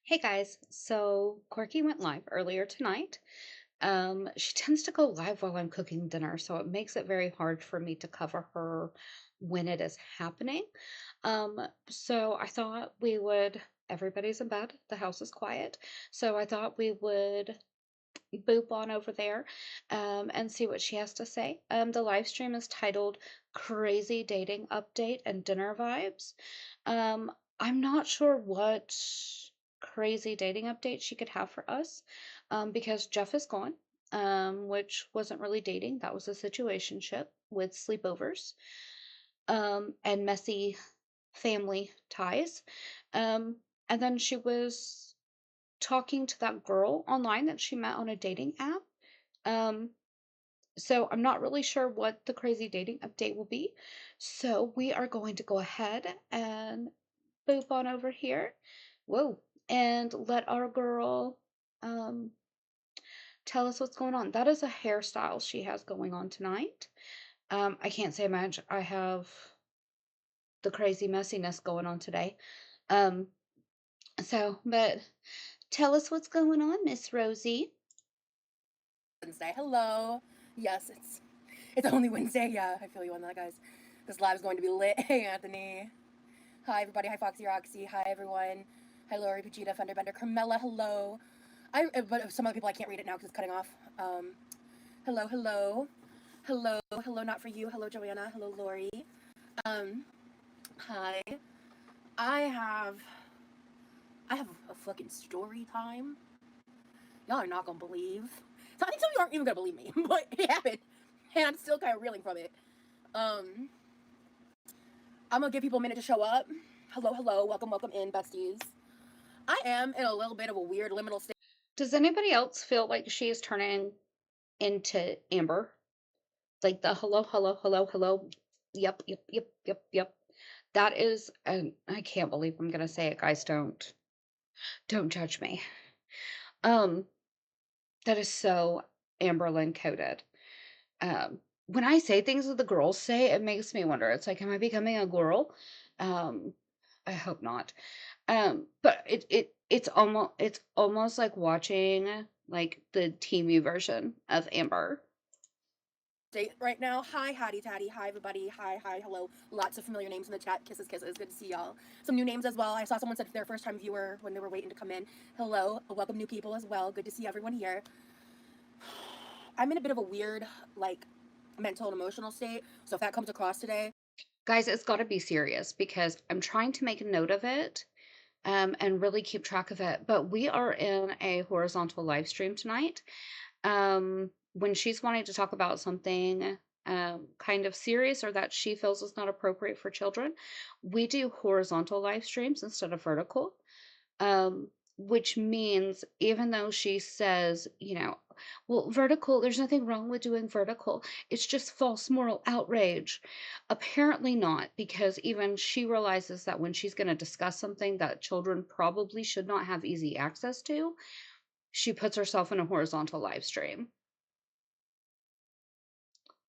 Hey guys, so Quirky went live earlier tonight. She tends to go live while I'm cooking dinner, so it makes it very hard for me to cover her when it is happening. So I thought everybody's in bed, the house is quiet, so I thought we would boop on over there and see what she has to say. The live stream is titled Crazy Dating Update and Dinner Vibes. Um, I'm not sure what crazy dating update she could have for us because Jeff is gone, which wasn't really dating. That was a situationship with sleepovers and messy family ties. Um, and then she was talking to that girl online that she met on a dating app. Um, so I'm not really sure what the crazy dating update will be. So we are going to go ahead and boop on over here. Whoa. And let our girl um tell us what's going on. That is a hairstyle she has going on tonight. I can't say much. I have the crazy messiness going on today. Um, but tell us what's going on, Miss Rosie. Wednesday. Hello. Yes, it's only Wednesday. Yeah, I feel you on that, guys. This live is going to be lit. Hey, Anthony. Hi, everybody. Hi, Foxy Roxy. Hi, everyone. Hi, Lori, Pachita, Fenderbender, Carmela. Hello. But some other people I can't read it now because it's cutting off. Hello, hello, hello, hello. Not for you. Hello, Joanna. Hello, Lori. Um, hi. I have I have a fucking story time. Y'all are not gonna believe. So I think some of you aren't even gonna believe me, but it happened, and I'm still kind of reeling from it. Um, I'm gonna give people a minute to show up. Hello, hello, welcome, welcome in, besties. I am in a little bit of a weird liminal state. Does anybody else feel like she is turning into Amber? Like the hello, hello, hello, hello. Yep, yep, yep, yep, yep. That is, and I can't believe I'm gonna say it, guys. Don't judge me. Um, that is so Amberlyn coded. When I say things that the girls say, it makes me wonder. It's like, am I becoming a girl? Um, I hope not. But it's almost like watching like the TV version of Amber. Right now. Hi, Hattie Tatty. Hi, everybody. Hi, hi, hello. Lots of familiar names in the chat. Kisses, kisses. Good to see y'all. Some new names as well. I saw someone said their first time viewer when they were waiting to come in. Hello. Welcome, new people as well. Good to see everyone here. I'm in a bit of a weird, like, mental and emotional state. So if that comes across today, Guys, it's got to be serious because I'm trying to make a note of it and really keep track of it. But we are in a horizontal live stream tonight. When she's wanting to talk about something kind of serious or that she feels is not appropriate for children, we do horizontal live streams instead of vertical. Which means even though she says, well, vertical, there's nothing wrong with doing vertical. It's just false moral outrage. Apparently not, because even she realizes that when she's going to discuss something that children probably should not have easy access to, she puts herself in a horizontal live stream.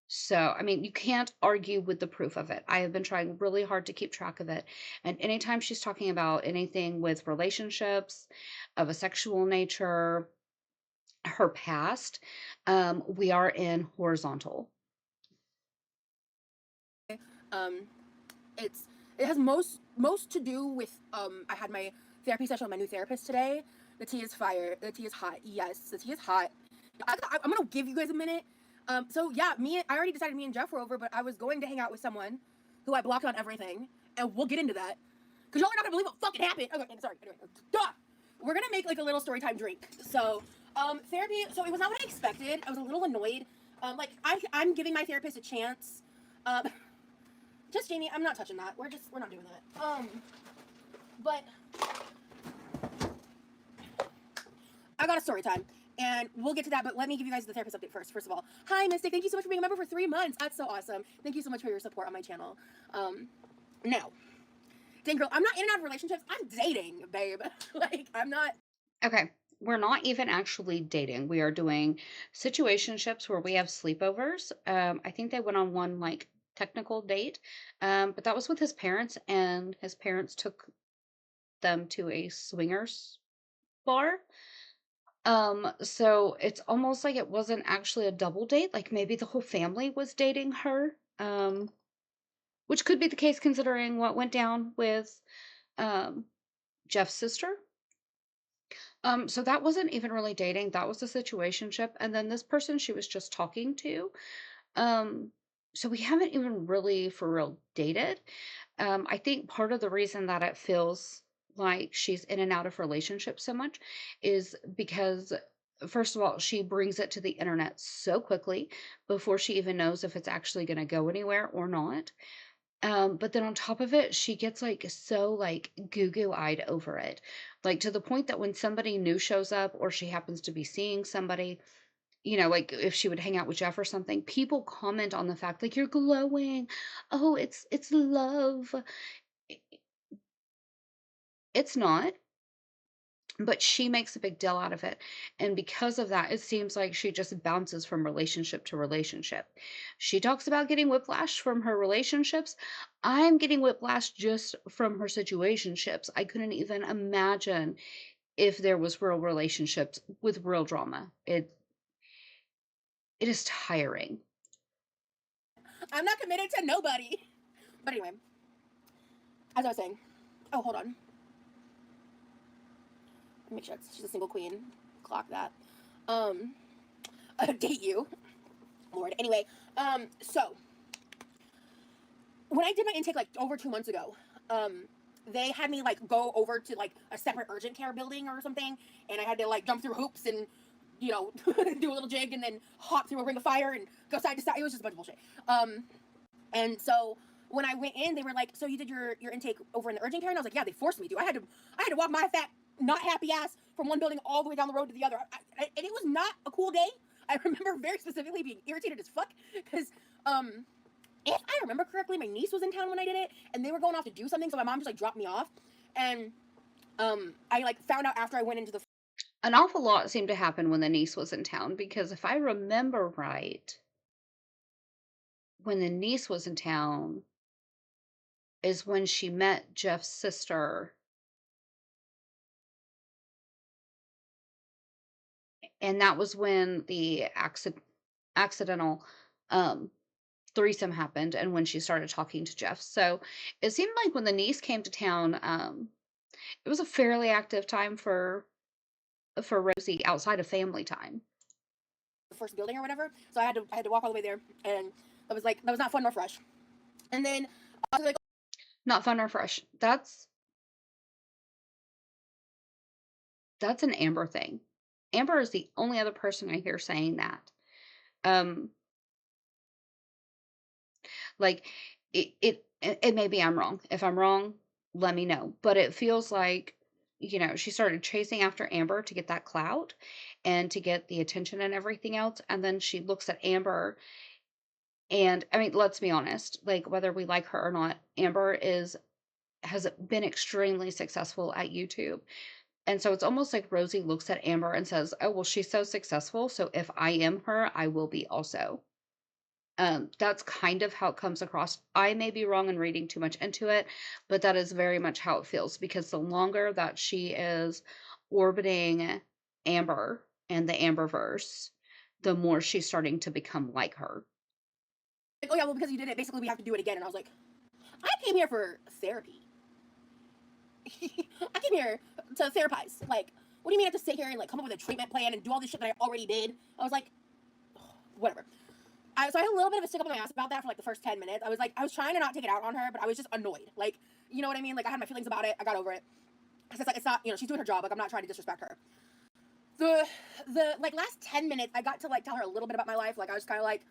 So, I mean, you can't argue with the proof of it. I have been trying really hard to keep track of it. And anytime she's talking about anything with relationships of a sexual nature, her past, we are in horizontal. um, it's it has most to do with I had my therapy session with my new therapist today. The tea is fire. The tea is hot. Yes, the tea is hot. I'm gonna give you guys a minute. So yeah, I already decided me and Jeff were over, but I was going to hang out with someone who I blocked on everything, and we'll get into that because y'all are not gonna believe what fucking happened. Okay, sorry. Anyway, duh. We're gonna make like a little story time drink. So therapy. So it was not what I expected. I was a little annoyed. I'm giving my therapist a chance. Um, just Jamie, I'm not touching that. We're not doing that. But I got a story time, and we'll get to that. But let me give you guys the therapist update first. First of all, hi Mystic, thank you so much for being a member for 3 months. That's so awesome. Thank you so much for your support on my channel. Now, dang girl, I'm not in and out of relationships. I'm dating, babe. Like I'm not. Okay, we're not even actually dating. We are doing situationships where we have sleepovers. I think they went on one like technical date, but that was with his parents, and his parents took them to a swingers bar. So it's almost like it wasn't actually a double date, like maybe the whole family was dating her. Which could be the case considering what went down with um Jeff's sister. So that wasn't even really dating, that was a situationship. And then this person she was just talking to. Um, so we haven't even really for real dated. I think part of the reason that it feels like she's in and out of relationships so much is because, first of all, she brings it to the internet so quickly before she even knows if it's actually going to go anywhere or not. But then on top of it, she gets like so like goo goo eyed over it. Like to the point that when somebody new shows up or she happens to be seeing somebody, like if she would hang out with Jeff or something, people comment on the fact like you're glowing. Oh, it's love. I- It's not, but she makes a big deal out of it. And because of that, it seems like she just bounces from relationship to relationship. She talks about getting whiplash from her relationships. I'm getting whiplash just from her situationships. I couldn't even imagine if there was real relationships with real drama. It is tiring. I'm not committed to nobody. But anyway, as I was saying, oh, hold on. Make sure she's a single queen. Clock that. Um, date you, Lord. Anyway, so when I did my intake like over 2 months ago, they had me like go over to like a separate urgent care building or something, and I had to like jump through hoops and do a little jig and then hop through a ring of fire and go side to side. It was just a bunch of bullshit. And so when I went in, they were like, "So you did your intake over in the urgent care?" And I was like, "Yeah, they forced me to. I had to walk my fat, not happy ass from one building all the way down the road to the other, and it was not a cool day. I remember very specifically being irritated as fuck because if I remember correctly, my niece was in town when I did it, and they were going off to do something, so my mom just like dropped me off, and I like found out after I went into the An awful lot seemed to happen when the niece was in town because if I remember right, when the niece was in town is when she met Jeff's sister, and that was when the accidental um threesome happened and when she started talking to Jeff. So it seemed like when the niece came to town, it was a fairly active time for Rosie outside of family time. first building or whatever, so I had to walk all the way there, and that was not fun nor fresh. And then like, Not fun or fresh. That's an Amber thing. Amber is the only other person I hear saying that. Um, like it maybe I'm wrong. If I'm wrong, let me know. But it feels like, she started chasing after Amber to get that clout and to get the attention and everything else. And then she looks at Amber and I mean, let's be honest, like whether we like her or not, Amber has been extremely successful at YouTube. And so it's almost like Rosie looks at Amber and says, "Oh, well, she's so successful, so if I am her, I will be also." That's kind of how it comes across. I may be wrong in reading too much into it, but that is very much how it feels because the longer that she is orbiting Amber and the Amberverse, the more she's starting to become like her. "Oh yeah, well because you did it, basically we have to do it again." And I was like, "I came here for therapy. I came here to therapize. Like, what do you mean I have to sit here and like come up with a treatment plan and do all this shit that I already did?" I was like, whatever. So I had a little bit of a stick up my ass about that for like the first 10 minutes. I was trying to not take it out on her, but I was just annoyed. Like, you know what I mean? Like I had my feelings about it. I got over it. It's like it's not, she's doing her job. Like I'm not trying to disrespect her. The like last 10 minutes, I got to like tell her a little bit about my life. Like I was kind of like,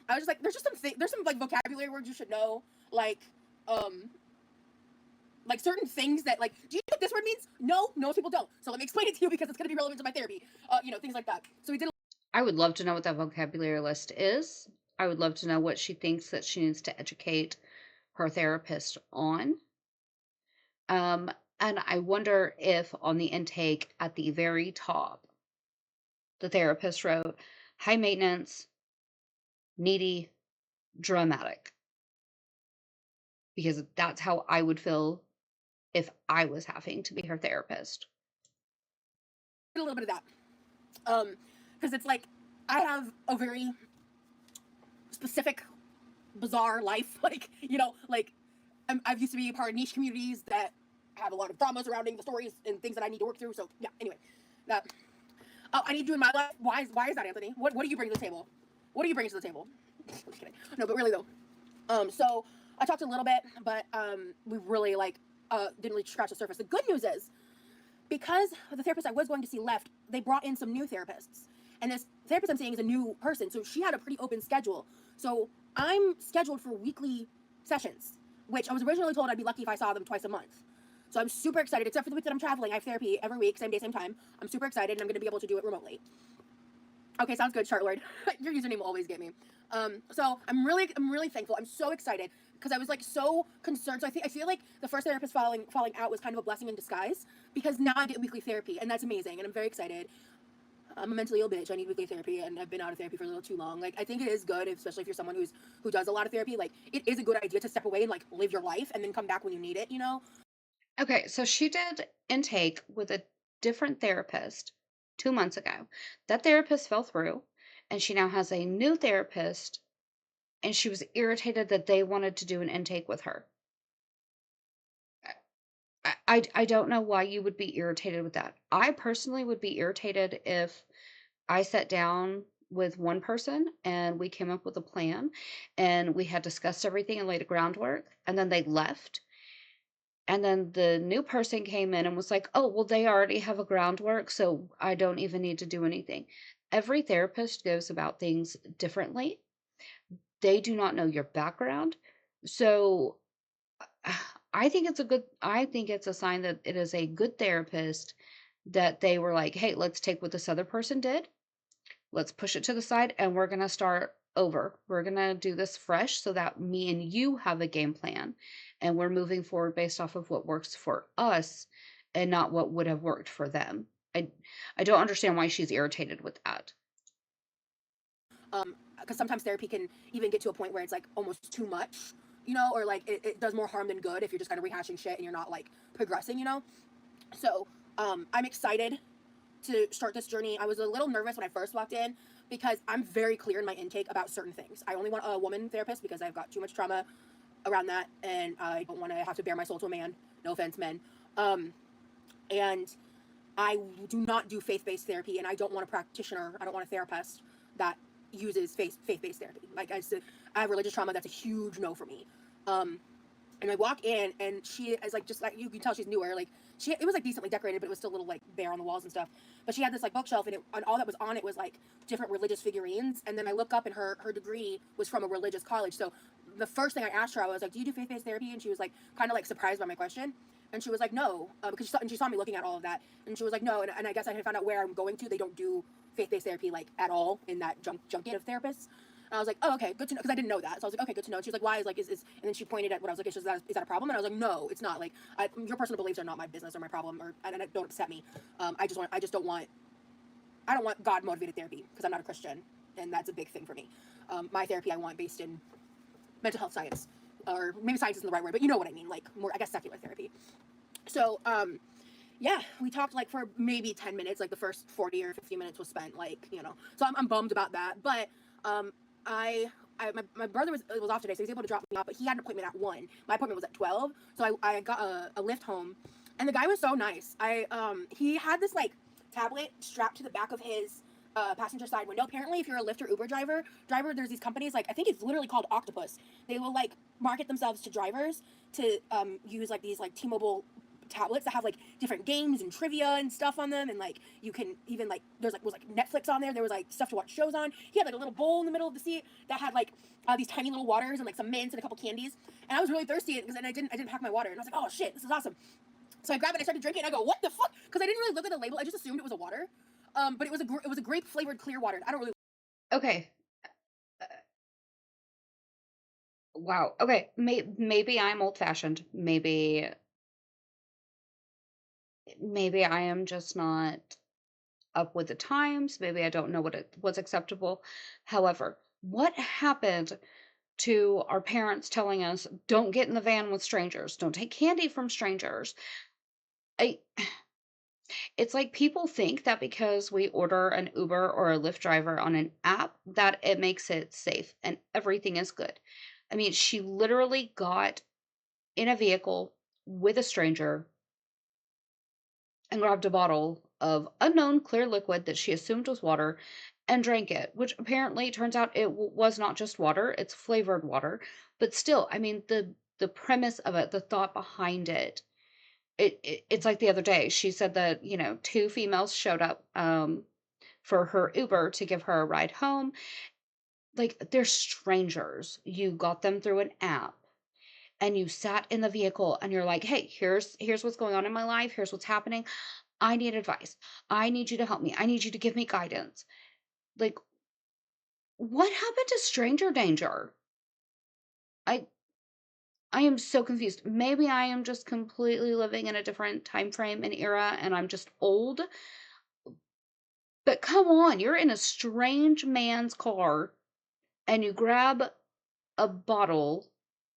I was just like, there's some like vocabulary words you should know. Um, like certain things that like, do you know what this word means? No, most people don't. So let me explain it to you because it's gonna be relevant to my therapy. Things like that. So we did. I would love to know what that vocabulary list is. I would love to know what she thinks that she needs to educate her therapist on. Um, and I wonder if on the intake at the very top, the therapist wrote high maintenance, needy, dramatic, because that's how I would feel if I was having to be her therapist. a little bit of that. Because it's like I have a very specific, bizarre life. Like, like I've used to be a part of niche communities that have a lot of drama surrounding the stories and things that I need to work through. So yeah, anyway, that I need to do in my life. Why is that, Anthony? What do you bring to the table? What do you bring to the table? Just kidding. No, but really though. So I talked a little bit, but we really didn't really scratch the surface. The good news is, because the therapist I was going to see left, they brought in some new therapists. And this therapist I'm seeing is a new person, so she had a pretty open schedule. So I'm scheduled for weekly sessions, which I was originally told I'd be lucky if I saw them twice a month. So I'm super excited, except for the week that I'm traveling. I have therapy every week, same day, same time. I'm super excited, and I'm going to be able to do it remotely. Okay, sounds good, Chartlord. Your username will always get me. So I'm really thankful. I'm so excited because I was like so concerned. So I feel like the first therapist falling out was kind of a blessing in disguise, because now I get weekly therapy, and that's amazing, and I'm very excited. I'm a mentally ill bitch. I need weekly therapy, and I've been out of therapy for a little too long. Like, I think it is good, especially if you're someone who does a lot of therapy. Like, it is a good idea to step away and like live your life, and then come back when you need it. You know? Okay, so she did intake with a different therapist 2 months ago. That therapist fell through, and she now has a new therapist, and she was irritated that they wanted to do an intake with her. I don't know why you would be irritated with that. I personally would be irritated if I sat down with one person and we came up with a plan and we had discussed everything and laid a groundwork, and then they left. And then the new person came in and was like, oh, well, they already have a groundwork, so I don't even need to do anything. Every therapist goes about things differently. They do not know your background. So I think it's a sign that it is a good therapist, that they were like, hey, let's take what this other person did, let's push it to the side, and we're going to start over. We're going to do this fresh so that me and you have a game plan, and we're moving forward based off of what works for us and not what would have worked for them. I don't understand why she's irritated with that. Because sometimes therapy can even get to a point where it's like almost too much, or like it does more harm than good if you're just kind of rehashing shit and you're not like progressing. So I'm excited to start this journey. I was a little nervous when I first walked in, because I'm very clear in my intake about certain things. I only want a woman therapist because I've got too much trauma around that, and I don't want to have to bare my soul to a man. No offense, men. And I do not do faith-based therapy, and I don't want a practitioner. I don't want a therapist that uses faith-based therapy. Like I have religious trauma. That's a huge no for me. And I walk in, and she is like, just like, you can tell she's newer. Like, it was like decently decorated, but it was still a little like bare on the walls and stuff. But she had this like bookshelf, and all that was on it was like different religious figurines. And then I look up, and her degree was from a religious college. So the first thing I asked her, I was like, do you do faith-based therapy? And she was like, kind of like surprised by my question. And she was like, no, because she saw me looking at all of that, and she was like, no. And I guess I had found out where I'm going to. They don't do faith-based therapy like at all in that junket of therapists. And I was like, oh, okay, good to know, because I didn't know that. So I was like, okay, good to know. And she was like, why? And then she pointed at what I was like, is that a problem? And I was like, no, it's not. Like, your personal beliefs are not my business or my problem, and don't upset me. I don't want God motivated therapy, because I'm not a Christian, and that's a big thing for me. My therapy I want based in mental health science, or maybe science isn't the right word, but you know what I mean, like more, I guess, secular therapy. So, yeah, we talked like for maybe 10 minutes, like the first 40 or 50 minutes was spent, like, so I'm bummed about that. But, my brother was off today, so he was able to drop me off, but he had an appointment at 1. My appointment was at 12. So I got a lift home, and the guy was so nice. He had this like tablet strapped to the back of his passenger side window. Apparently, if you're a Lyft or Uber driver, there's these companies, like, I think it's literally called Octopus. They will like market themselves to drivers to use like these like T-Mobile tablets that have like different games and trivia and stuff on them, and like you can even like was like Netflix on there. There was like stuff to watch shows on. He had like a little bowl in the middle of the seat that had like these tiny little waters and like some mints and a couple candies. And I was really thirsty because I didn't pack my water, and I was like, oh shit, this is awesome. So I grabbed it, I started drinking, and I go, what the fuck? Because I didn't really look at the label. I just assumed it was a water. But it was a grape flavored clear water. I don't really. Okay. uh, wow. Okay. Maybe I'm old fashioned. Maybe I am just not up with the times. Maybe I don't know what's acceptable. However, what happened to our parents telling us, don't get in the van with strangers, don't take candy from strangers? I It's like people think that because we order an Uber or a Lyft driver on an app that it makes it safe and everything is good. I mean, she literally got in a vehicle with a stranger and grabbed a bottle of unknown clear liquid that she assumed was water and drank it, which apparently turns out it was not just water, it's flavored water. But still, I mean, the premise of it, the thought behind it, it's like the other day she said that, two females showed up for her Uber to give her a ride home. Like, they're strangers. You got them through an app and you sat in the vehicle and you're like, "Hey, here's what's going on in my life. Here's what's happening. I need advice. I need you to help me. I need you to give me guidance." Like, what happened to stranger danger? I I am so confused. Maybe I am just completely living in a different time frame and era and I'm just old. But come on, you're in a strange man's car and you grab a bottle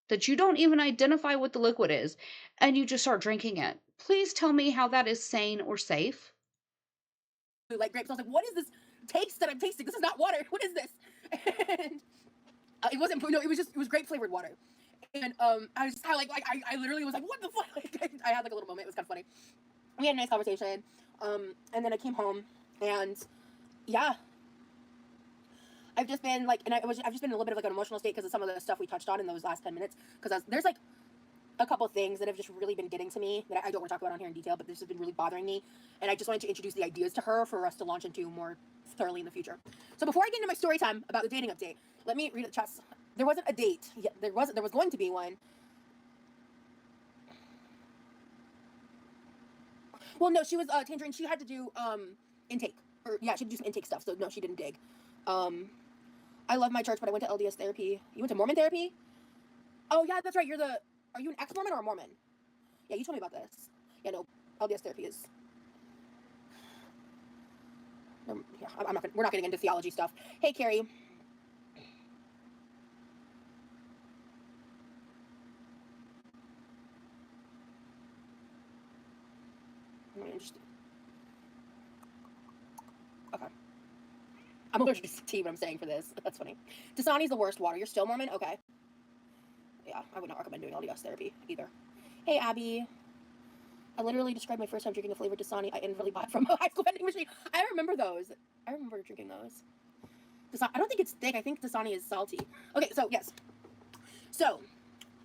that you don't even identify what the liquid is and you just start drinking it. Please tell me how that is sane or safe. Like grapes. I was like, what is this taste that I'm tasting? This is not water. What is this? And it wasn't. No, it was grape flavored water. And I was just kind of I literally was like, what the fuck? Like, I had like a little moment. It was kind of funny. We had a nice conversation. And then I came home, and yeah, I've just been like, I've just been in a little bit of like an emotional state because of some of the stuff we touched on in those last 10 minutes. Because there's like a couple things that have just really been getting to me that I don't want to talk about on here in detail, but this has been really bothering me, and I just wanted to introduce the ideas to her for us to launch into more thoroughly in the future. So before I get into my story time about the dating update, let me read the chats. There wasn't a date. Yeah, there wasn't. There was going to be one. Well, no, she was Tangerine. She had to do intake, or yeah, she had to do some intake stuff. So no, she didn't dig. Um, I love my church, but I went to LDS therapy. You went to Mormon therapy? Oh yeah, that's right. Are you an ex-Mormon or a Mormon? Yeah, you told me about this. Yeah, no, LDS therapy is. Yeah, I'm not. We're not getting into theology stuff. Hey, Carrie. Just, okay. I'm allergic to tea, what I'm saying for this. That's funny. Dasani's the worst water. You're still Mormon? Okay. Yeah, I would not recommend doing LDS therapy either. Hey, Abby. I literally described my first time drinking a flavored Dasani I inadvertently bought from a high school vending machine. I remember those. I remember drinking those. I don't think it's thick. I think Dasani is salty. Okay, so yes. So,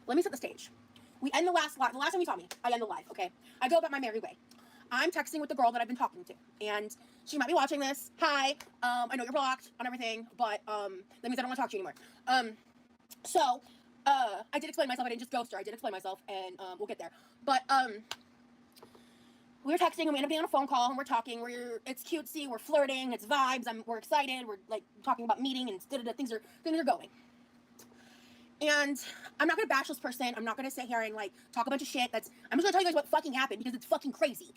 let me set the stage. We end the last time you saw me, I end the live, okay? I go about my merry way. I'm texting with the girl that I've been talking to, and she might be watching this. Hi, I know you're blocked on everything, but that means I don't want to talk to you anymore. So I did explain myself. I didn't just ghost her. I did explain myself, and we'll get there. But we were texting, and we ended up being on a phone call, and we're talking. It's cutesy, we're flirting, it's vibes. We're excited. We're like talking about meeting, and things are going. And I'm not gonna bash this person. I'm not gonna sit here and like talk a bunch of shit. I'm just gonna tell you guys what fucking happened because it's fucking crazy.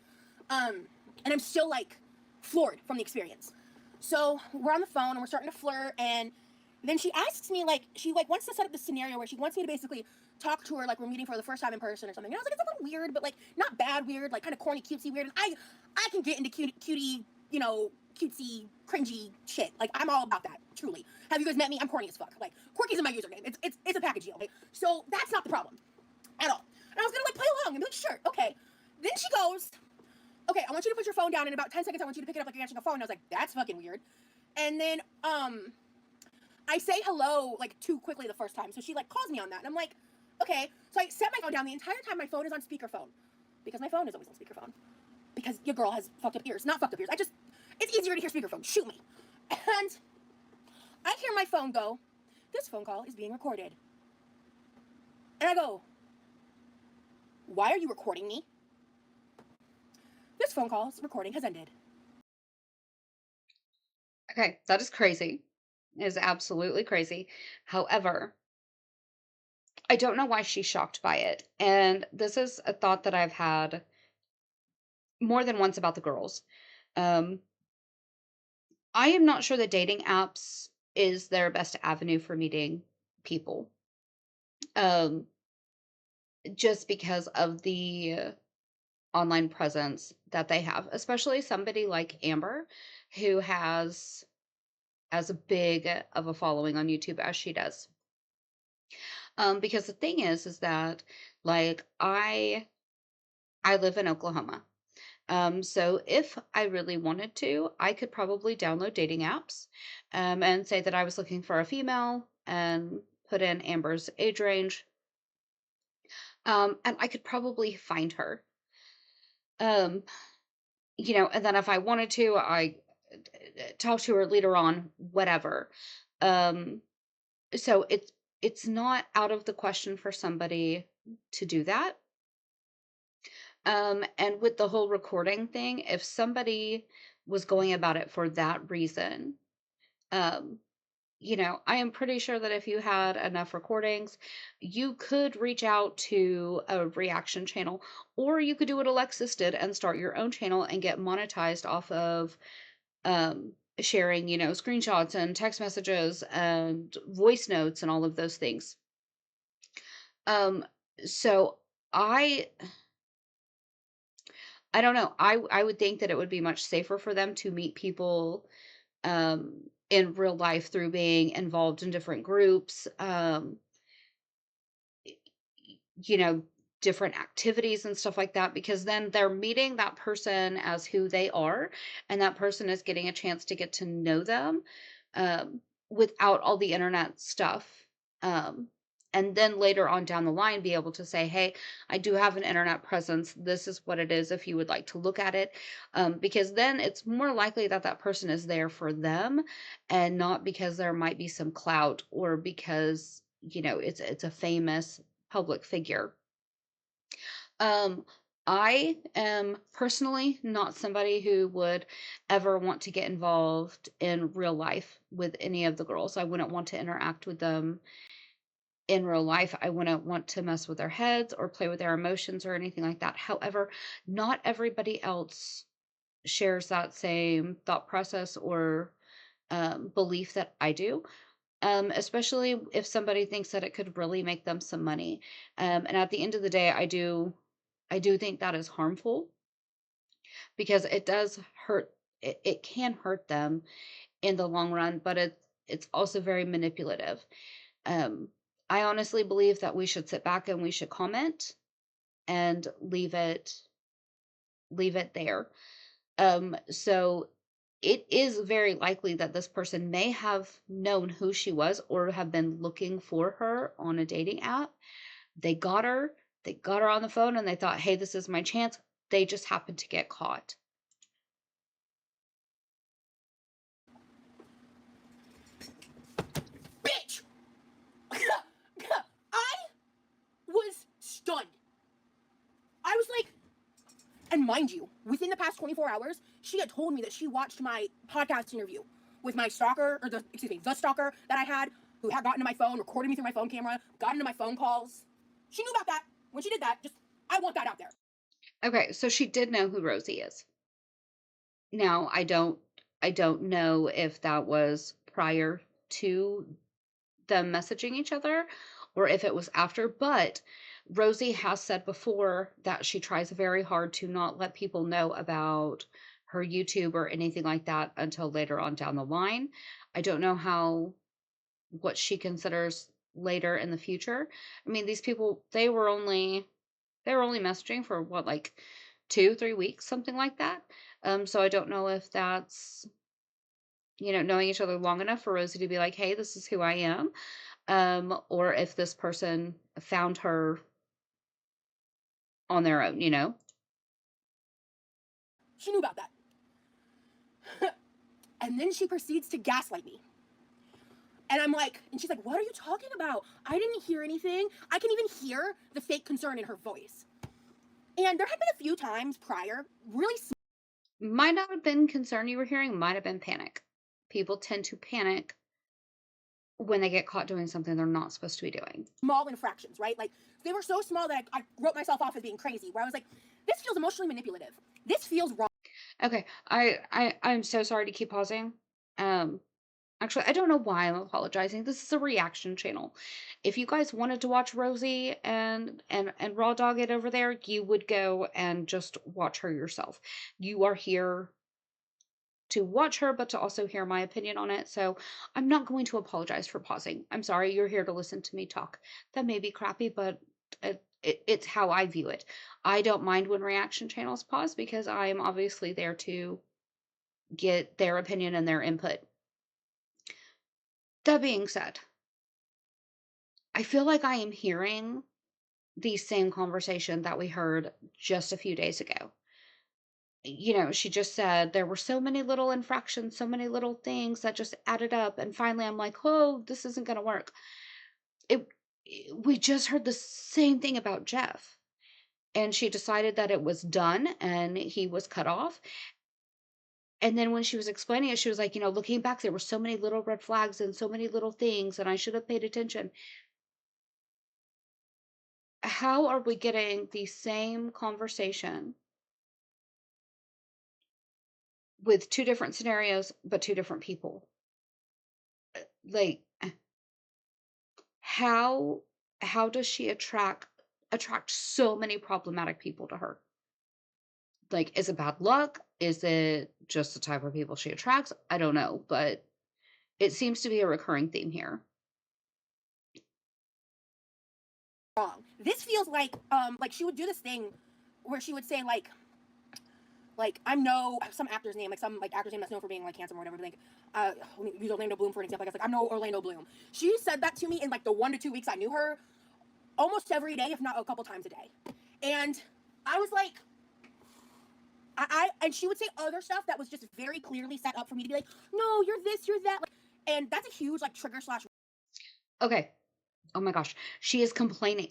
And I'm still like floored from the experience. So we're on the phone and we're starting to flirt, and then she asks me she wants to set up this scenario where she wants me to basically talk to her like we're meeting for the first time in person or something. And I was like, it's a little weird, but like not bad weird, like kind of corny, cutesy weird. And I can get into cutie, cutesy, cringy shit. Like I'm all about that, truly. Have you guys met me? I'm corny as fuck. Like Quirky's in my username. It's a package deal. Okay? So that's not the problem at all. And I was gonna like play along and be like, sure, okay. Then she goes, okay, I want you to put your phone down. In about 10 seconds, I want you to pick it up like you're answering a phone. And I was like, that's fucking weird. And then I say hello like too quickly the first time, so she like calls me on that, and I'm like, okay. So I set my phone down. The entire time my phone is on speakerphone because my phone is always on speakerphone because your girl has fucked up ears. Not fucked up ears. It's easier to hear speakerphone. Shoot me. And I hear my phone go, this phone call is being recorded. And I go, why are you recording me? This phone call's recording has ended. Okay, that is crazy. It is absolutely crazy. However, I don't know why she's shocked by it. And this is a thought that I've had more than once about the girls. Um, I am not sure that dating apps is their best avenue for meeting people. Um, just because of online presence that they have, especially somebody like Amber, who has as big of a following on YouTube as she does. Because the thing is that like I live in Oklahoma. So if I really wanted to, I could probably download dating apps, and say that I was looking for a female and put in Amber's age range, and I could probably find her. Um, and then if I wanted to, I talk to her later on, whatever. Um, so it's not out of the question for somebody to do that. And with the whole recording thing, if somebody was going about it for that reason, um, I am pretty sure that if you had enough recordings, you could reach out to a reaction channel, or you could do what Alexis did and start your own channel and get monetized off of sharing, screenshots and text messages and voice notes and all of those things. Um, so I I don't know. I would think that it would be much safer for them to meet people in real life through being involved in different groups, you know, different activities and stuff like that, because then they're meeting that person as who they are, and that person is getting a chance to get to know them um, without all the internet stuff. Um, and then later on down the line, be able to say, hey, I do have an internet presence. This is what it is if you would like to look at it. Because then it's more likely that that person is there for them and not because there might be some clout or because, it's a famous public figure. Um, I am personally not somebody who would ever want to get involved in real life with any of the girls. I wouldn't want to interact with them in real life. I wouldn't want to mess with their heads or play with their emotions or anything like that. However, not everybody else shares that same thought process or belief that I do. Especially if somebody thinks that it could really make them some money. And at the end of the day, I do think that is harmful because it does hurt. It can hurt them in the long run, but it's also very manipulative. Um, I honestly believe that we should sit back and we should comment and leave it there. So it is very likely that this person may have known who she was or have been looking for her on a dating app. They got her, they got her on the phone and they thought, hey, this is my chance. They just happened to get caught. Bitch! I was stunned. I was like, and mind you, within the past 24 hours, she had told me that she watched my podcast interview with my stalker, or the stalker that I had, who had gotten to my phone, recorded me through my phone camera, got into my phone calls. She knew about that. When she did that, I want that out there. Okay, so she did know who Rosie is. Now, I don't know if that was prior to them messaging each other or if it was after, but Rosie has said before that she tries very hard to not let people know about her YouTube or anything like that until later on down the line. I don't know what she considers later in the future. I mean, these people, they were only messaging for what, like 2-3 weeks, something like that. So I don't know if that's, knowing each other long enough for Rosie to be like, hey, this is who I am. Or if this person found her on their own. She knew about that. And then she proceeds to gaslight me. And I'm like, and she's like, what are you talking about? I didn't hear anything. I can even hear the fake concern in her voice. And there had been a few times prior, really Might not have been concern you were hearing, might have been panic. People tend to panic when they get caught doing something they're not supposed to be doing. small infractions, right? Like, they were so small that I wrote myself off as being crazy, where I was like, this feels emotionally manipulative. This feels wrong. Okay, I'm so sorry to keep pausing. Um, Actually, I don't know why I'm apologizing. This is a reaction channel. If you guys wanted to watch Rosie and raw dog it over there, you would go and just watch her yourself. You are here to watch her, but to also hear my opinion on it. So I'm not going to apologize for pausing. I'm sorry, you're here to listen to me talk. That may be crappy, but it's how I view it. I don't mind when reaction channels pause because I am obviously there to get their opinion and their input. That being said, I feel like I am hearing the same conversation that we heard just a few days ago. She just said there were so many little infractions, so many little things that just added up. And finally, I'm like, oh, this isn't going to work. It, we just heard the same thing about Jeff. And she decided that it was done and he was cut off. And then when she was explaining it, she was like, looking back, there were so many little red flags and so many little things, and I should have paid attention. How are we getting the same conversation with two different scenarios, but two different people? Like, how how does she attract so many problematic people to her? Like, is it bad luck? Is it just the type of people she attracts? I don't know, but it seems to be a recurring theme here. Wrong. This feels like she would do this thing where she would say like I'm no some actor's name, like some like actor's name that's known for being like handsome or whatever. Like, use Orlando Bloom for an example. I guess like I'm no Orlando Bloom. She said that to me in like the 1 to 2 weeks I knew her, almost every day, if not a couple times a day. And I was like, and she would say other stuff that was just very clearly set up for me to be like, no, you're this, you're that, like, and that's a huge like trigger slash. Okay. Oh my gosh. She is complaining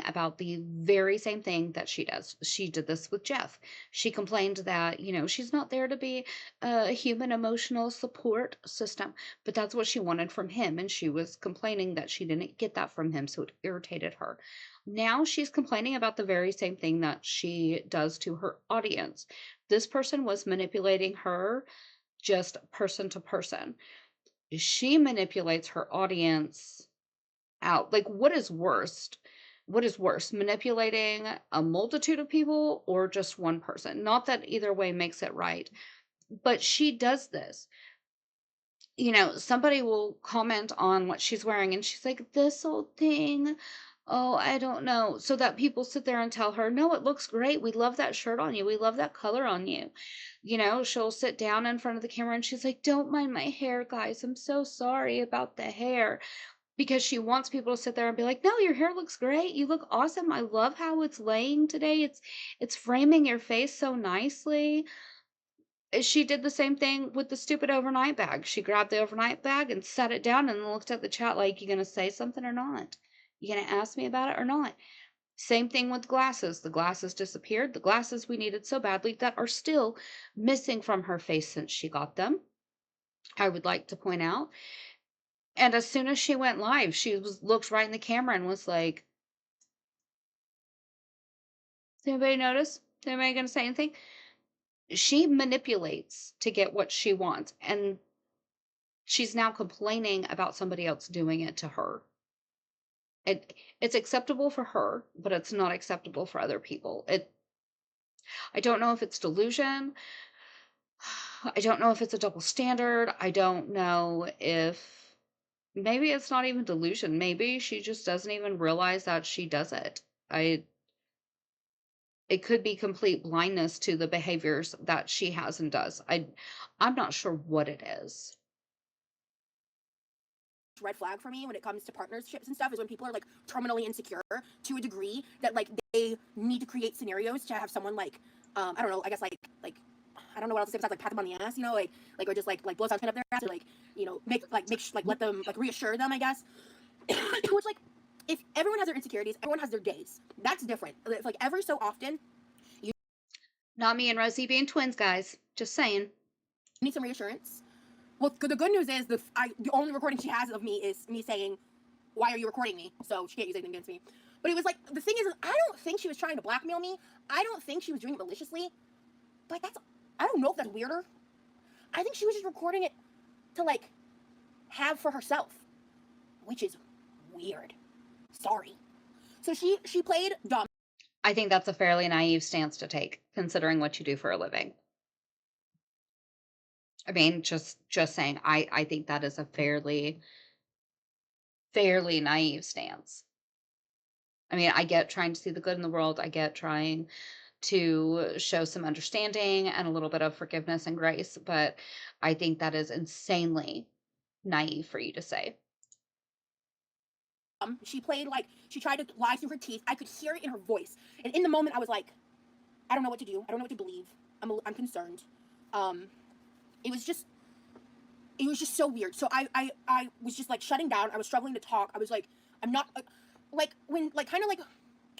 about the very same thing that she does. She did this with Jeff. She complained that, she's not there to be a human emotional support system, but that's what she wanted from him. And she was complaining that she didn't get that from him. So it irritated her. Now she's complaining about the very same thing that she does to her audience. This person was manipulating her just person to person. She manipulates her audience out. Like, what is worst? What is worse, manipulating a multitude of people or just one person? Not that either way makes it right, but she does this. Somebody will comment on what she's wearing and she's like, this old thing. Oh, I don't know. So that people sit there and tell her, no, it looks great. We love that shirt on you. We love that color on you. She'll sit down in front of the camera and she's like, don't mind my hair, guys. I'm so sorry about the hair. Because she wants people to sit there and be like, no, your hair looks great. You look awesome. I love how it's laying today. It's framing your face so nicely. She did the same thing with the stupid overnight bag. She grabbed the overnight bag and set it down and looked at the chat like, you gonna say something or not? You gonna ask me about it or not? Same thing with glasses. The glasses disappeared. The glasses we needed so badly that are still missing from her face since she got them. I would like to point out. And as soon as she went live, she looked right in the camera and was like, "Does anybody notice? Is anybody gonna say anything?" She manipulates to get what she wants, and she's now complaining about somebody else doing it to her. It's acceptable for her, but it's not acceptable for other people. I don't know if it's delusion. I don't know if it's a double standard. I don't know if maybe it's not even delusion. Maybe she just doesn't even realize that she does it. I It could be complete blindness to the behaviors that she has and does. I'm not sure what it is. Red flag for me when it comes to partnerships and stuff is when people are like terminally insecure to a degree that like they need to create scenarios to have someone like I don't know, I guess like I don't know what else to say besides like pat them on the ass, like or just like blow sunshine up their ass or like make let them like reassure them, I guess. Which like if everyone has their insecurities, everyone has their days. That's different. It's like every so often you Not me and Rosie being twins, guys. Just saying. need some reassurance. Well, the good news is the only recording she has of me is me saying, "Why are you recording me?" So she can't use anything against me. But it was like the thing is, I don't think she was trying to blackmail me. I don't think she was doing it maliciously. But I don't know if that's weirder. I think she was just recording it to like have for herself, which is weird. Sorry. So she played dumb. I think that's a fairly naive stance to take, considering what you do for a living. I mean, just saying, I think that is a fairly naive stance. I mean, I get trying to see the good in the world. I get trying to show some understanding and a little bit of forgiveness and grace, but I think that is insanely naive for you to say. She played like she tried to lie through her teeth. I could hear it in her voice, and in the moment, I was like, I don't know what to do. I don't know what to believe. I'm concerned. Um, it was just so weird. So I was just like shutting down. I was struggling to talk. I was like, I'm not like when like kind of like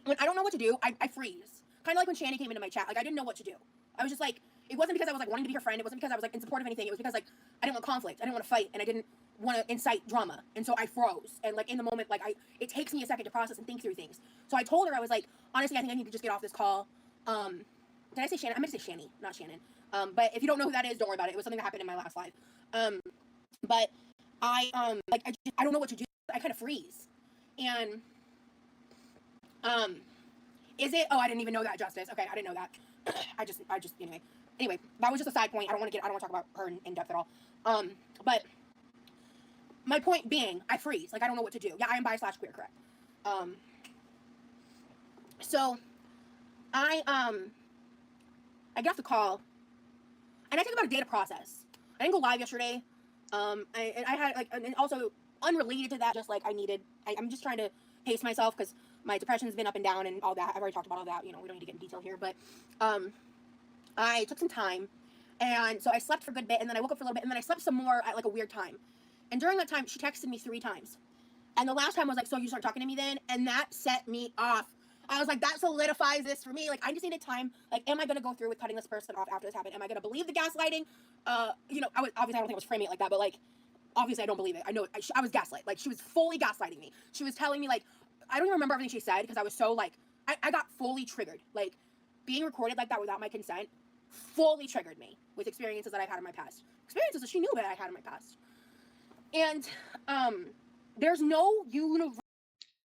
when I don't know what to do, I freeze. Kind of like when Shanny came into my chat. Like I didn't know what to do. I was just like, it wasn't because I was like wanting to be her friend. It wasn't because I was like in support of anything. It was because like I didn't want conflict. I didn't want to fight, and I didn't want to incite drama. And so I froze. And like in the moment, like it takes me a second to process and think through things. So I told her, I was like, honestly, I think I need to just get off this call. Did I say Shannon? I meant to say Shanny, not Shannon. But if you don't know who that is, don't worry about it. It was something that happened in my last live. But like I don't know what to do. I kind of freeze. And is it? Oh, I didn't even know that, Justice. Okay, I didn't know that. I just anyway, that was just a side point. I don't want to talk about her in depth at all. But my point being, I freeze. Like I don't know what to do. Yeah, I am bi/queer, correct? So I get off the call, and I take about a day to process. I didn't go live yesterday. I had like, and also unrelated to that, just like I'm just trying to pace myself because my depression's been up and down and all that. I've already talked about all that. You know, we don't need to get in detail here, but I took some time, and so I slept for a good bit, and then I woke up for a little bit, and then I slept some more at like a weird time. And during that time, she texted me 3 times, and the last time was like, "So you start talking to me then?" And that set me off. I was like, that solidifies this for me. Like, I just needed time. Like, am I going to go through with cutting this person off after this happened? Am I going to believe the gaslighting? You know, obviously, I don't think I was framing it like that, but like, obviously, I don't believe it. I know I was gaslight. Like, she was fully gaslighting me. She was telling me, like, I don't even remember everything she said because I was so, like, I got fully triggered. Like, being recorded like that without my consent fully triggered me with experiences that I've had in my past. Experiences that she knew that I had in my past. And, there's no universal.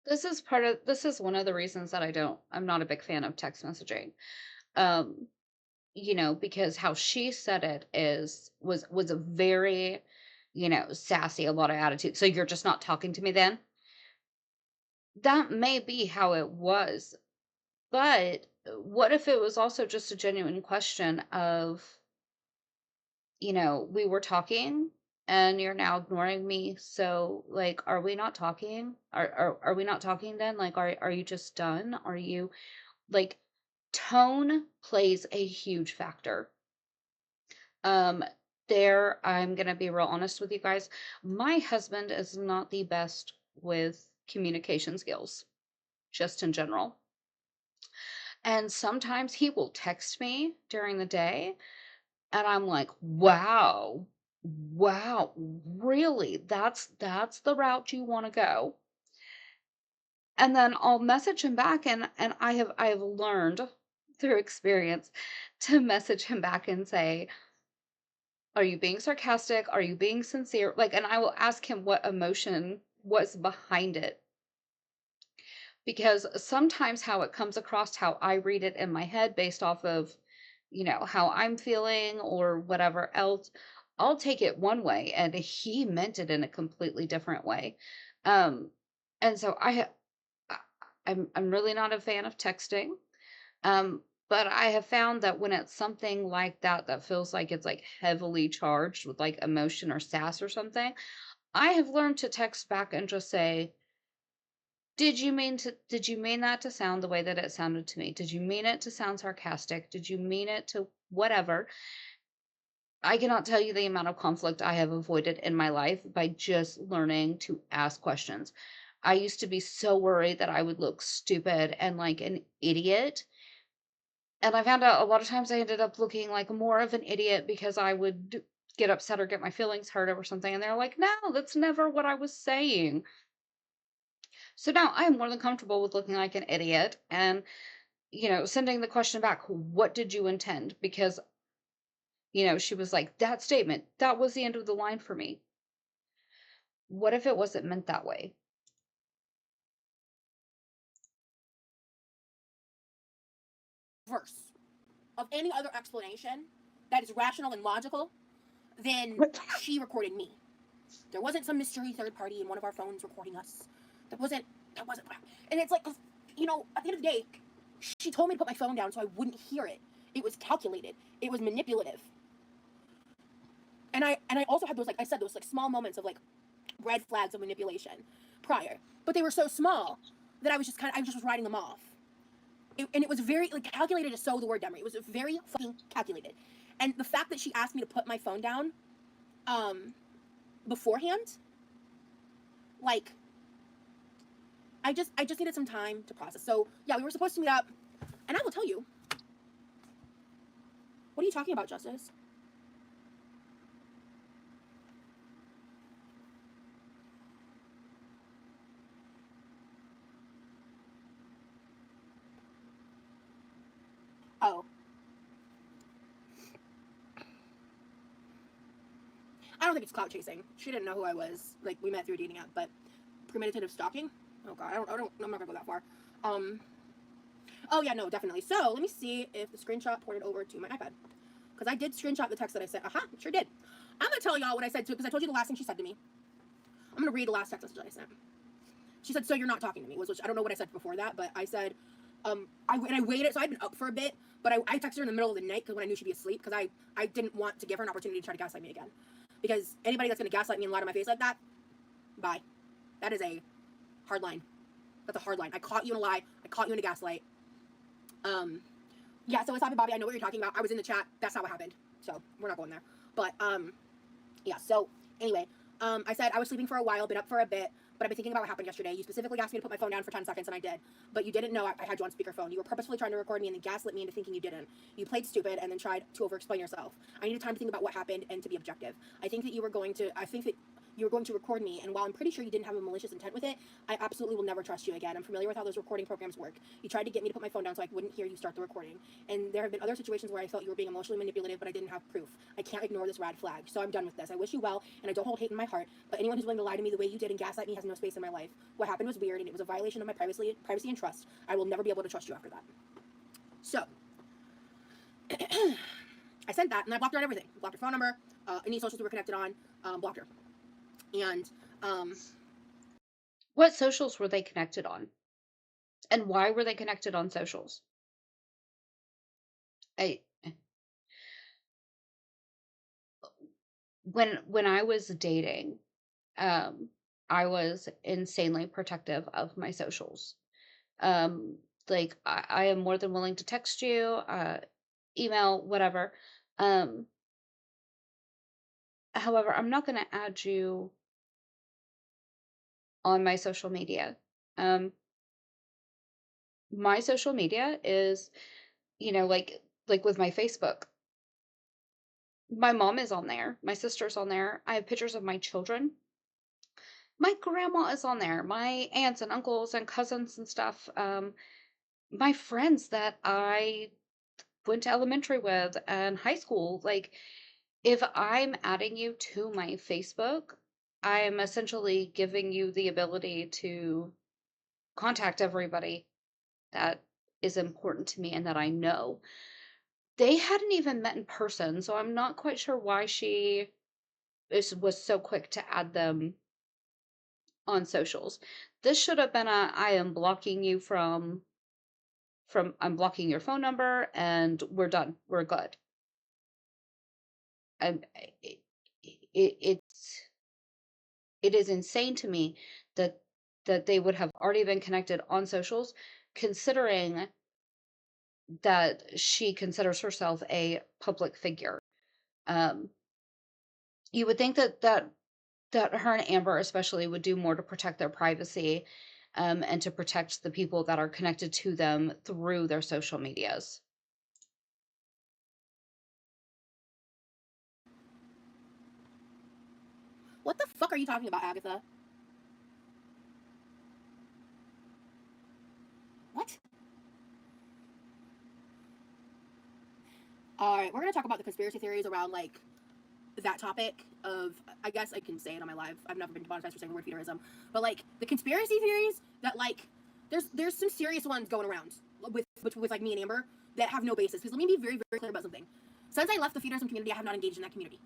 This is one of the reasons that I'm not a big fan of text messaging. Um, you know, because how she said it was a very, you know, sassy, a lot of attitude. So you're just not talking to me then? That may be how it was, but what if it was also just a genuine question of, you know, we were talking and you're now ignoring me. So like, are we not talking? Are we not talking then? Like, are you just done? Are you like, tone plays a huge factor. Um, there, I'm gonna be real honest with you guys. My husband is not the best with communication skills, just in general. And sometimes he will text me during the day, and I'm like, wow, wow, really? That's the route you want to go? And then I'll message him back, and I have learned through experience to message him back and say, are you being sarcastic? Are you being sincere? Like, and I will ask him what emotion was behind it. Because sometimes how it comes across, how I read it in my head based off of, you know, how I'm feeling or whatever else, I'll take it one way and he meant it in a completely different way. Um, and so I- I'm really not a fan of texting. But I have found that when it's something like that that feels like it's like heavily charged with like emotion or sass or something, I have learned to text back and just say, did you mean that to sound the way that it sounded to me? Did you mean it to sound sarcastic? Did you mean it to whatever? I cannot tell you the amount of conflict I have avoided in my life by just learning to ask questions. I used to be so worried that I would look stupid and like an idiot. And I found out a lot of times I ended up looking like more of an idiot because I would get upset or get my feelings hurt over something. And they're like, no, that's never what I was saying. So now I am more than comfortable with looking like an idiot and, you know, sending the question back, what did you intend? Because She was like, that statement, that was the end of the line for me. What if it wasn't meant that way? Verse of any other explanation that is rational and logical, then she recorded me. There wasn't some mystery third party in one of our phones recording us. That wasn't. And it's like, at the end of the day, she told me to put my phone down so I wouldn't hear it. It was calculated. It was manipulative. And I also had those, like I said, those like small moments of like red flags of manipulation prior, but they were so small that I was just was writing them off. And it was very like calculated is so the word Demery. It was very fucking calculated. And the fact that she asked me to put my phone down beforehand, like I just needed some time to process. So yeah, we were supposed to meet up, and I will tell you. What are you talking about, Justice? Oh. I don't think it's clout chasing. She didn't know who I was. Like, we met through a dating app, but premeditative stalking? Oh god, I'm not gonna go that far. Oh yeah, no, definitely. So let me see if the screenshot ported over to my iPad. Because I did screenshot the text that I sent. Sure did. I'm gonna tell y'all what I said too, because I told you the last thing she said to me. I'm gonna read the last text message that I sent. She said, "So you're not talking to me," which I don't know what I said before that, but I said, I waited, so I'd been up for a bit, but I texted her in the middle of the night because when I knew she'd be asleep, because I didn't want to give her an opportunity to try to gaslight me again. Because anybody that's gonna gaslight me and lie to my face like that, bye. That is a hard line. That's a hard line. I caught you in a lie. I caught you in a gaslight. Yeah, so what's happening, Bobby? I know what you're talking about. I was in the chat. That's not what happened. So we're not going there. But yeah. So anyway, I said I was sleeping for a while, been up for a bit, but I've been thinking about what happened yesterday. You specifically asked me to put my phone down for 10 seconds, and I did. But you didn't know I had you on speakerphone. You were purposefully trying to record me and then gaslit me into thinking you didn't. You played stupid and then tried to over-explain yourself. I needed time to think about what happened and to be objective. I think that you were going to record me, and while I'm pretty sure you didn't have a malicious intent with it, I absolutely will never trust you again. I'm familiar with how those recording programs work. You tried to get me to put my phone down so I wouldn't hear you start the recording. And there have been other situations where I felt you were being emotionally manipulative, but I didn't have proof. I can't ignore this red flag, so I'm done with this. I wish you well, and I don't hold hate in my heart, but anyone who's willing to lie to me the way you did and gaslight me has no space in my life. What happened was weird, and it was a violation of my privacy and trust. I will never be able to trust you after that. So, I sent that, and I blocked her on everything. Blocked her phone number, any socials we were connected on, blocked her. And what socials were they connected on? And why were they connected on socials? When I was dating, I was insanely protective of my socials. Like I am more than willing to text you, email, whatever. However, I'm not going to add you on my social media. My social media is, like with my Facebook. My mom is on there. My sister's on there. I have pictures of my children. My grandma is on there. My aunts and uncles and cousins and stuff. My friends that I went to elementary with and high school. Like, if I'm adding you to my Facebook, I'm essentially giving you the ability to contact everybody that is important to me and that I know. They hadn't even met in person, so I'm not quite sure why she was so quick to add them on socials. This should have been I am blocking you from I'm blocking your phone number and we're done. We're good. And it is insane to me that they would have already been connected on socials, considering that she considers herself a public figure. Um, you would think that her and Amber especially would do more to protect their privacy, and to protect the people that are connected to them through their social medias. what the fuck are you talking about, Agatha? What? All right, we're gonna talk about the conspiracy theories around like that topic of, I guess I can say it on my live. I've never been demonetized for saying the word feederism, but like the conspiracy theories that like there's some serious ones going around with like me and Amber that have no basis. Because let me be very very clear about something. Since I left the feederism community, I have not engaged in that community.